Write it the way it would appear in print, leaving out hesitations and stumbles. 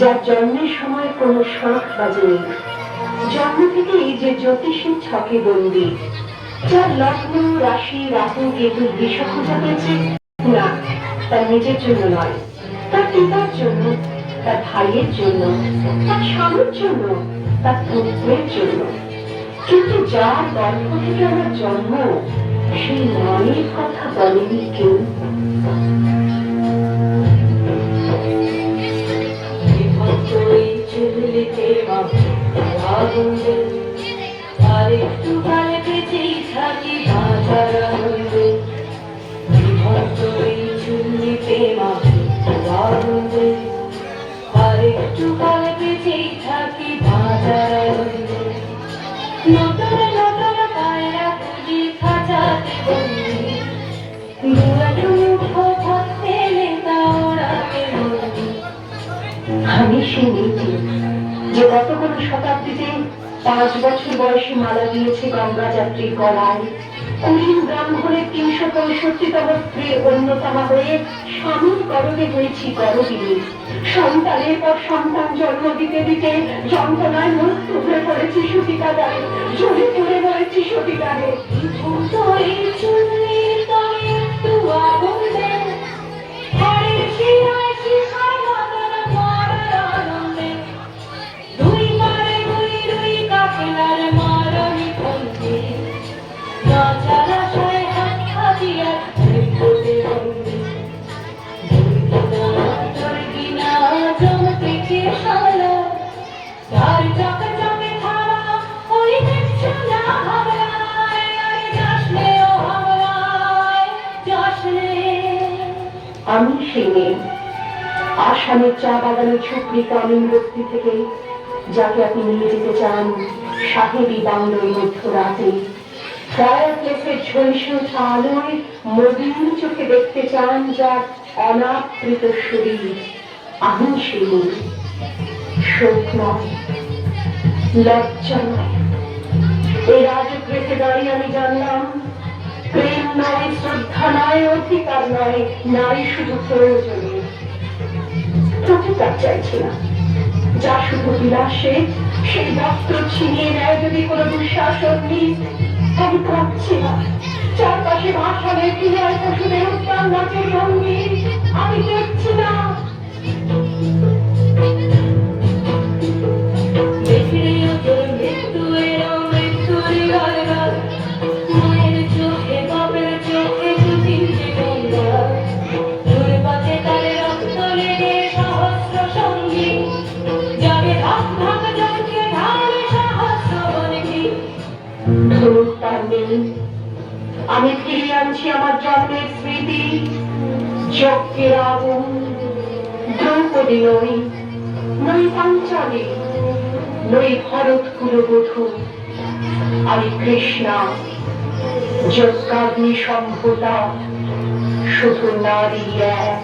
যার জন্মের সময় কোনো শাঁখ বাজেনি, জন্ম থেকেই যে জ্যোতিষীর ছকে বন্দী, যার লগ্ন রাশি রাহু কেতু দিশ খোঁজা হয়েছে না, তার নিজের জন্য নয়, তার পিতার জন্য, তার ভাইয়ের জন্য, তার স্বামীর জন্য, তার পুত্রের জন্য। কিন্তু যার গর্ভ থেকে আমার জন্ম, সেই মায়ের কথা বলেনি কেউ। আর একটু কালে বেঁচেই থাকি বাঁচার আনন্দে, বিভক্ত এই চুল্লিতে মাকে আনন্দে। আর একটু কালে বেঁচেই থাকি বাঁচার আনন্দে। নতুন নতুন পায়রা খুঁজি খাঁচাতে বন্দি, দু এক মুঠো ভাত পেলে তা ওড়াতে বন্দি। আমি সেই মেয়েটি যে গত কোন শতাব্দীতে 5 বছর বয়সে মালা দিয়েছে গঙ্গা যাত্রীর গলায়, কুড়িন ব্রাহ্মণের 365তম স্ত্রীর অন্যতমা হয়ে স্বামীর গরবে হয়েছি গরবিনী। সন্তানের পর সন্তান জন্ম দিতে দিতে যন্ত্রণায় মৃত্যু হয়ে পড়েছি সতীকাগারে, জ্বলে পুড়ে মরেছি সতীকারে। আমি সেই মেয়ে, আসামের চা বাগানের ঝুপড়ি গ্রামীণ বস্তি থেকে, যাকে আপনি নিয়ে যেতে চান সাহেবী বাংলোর মধ্যরাতে, ফায়ারপ্লেসের ঝলসে ওঠা আলোয় মলিন চোখে দেখতে চান যার অনাবৃত শরীর। আমি সেই মেয়ে, শোক নয়, লজ্জা নয়। এই রাজগৃহে দাঁড়িয়ে আমি জানলাম, প্রেম নয়, শ্রদ্ধা নয়, অধিকার নয়, নারী শুধু প্রয়োজনে। প্রতিকার চাইছি না, যা শুধু বিলাসে, সেই বস্ত্র ছিনিয়ে নেয় যদি কোনো দুঃশাসন নেই। আমি কাঁদছি না, চারপাশে ভাষণের ক্রিয়ায় পশুদের উত্তাল নাচের ভঙ্গি আমি দেখছি না। আমি ফিরিয়ে আনছি আমার জন্মের স্মৃতি, যজ্ঞের আগুন। দ্রৌপদী নই, নই পাঞ্চালী, নই ভরত কুলবধূ, আমি কৃষ্ণা, যজ্ঞাগ্নি সম্ভূতা, শুধু নারী এক।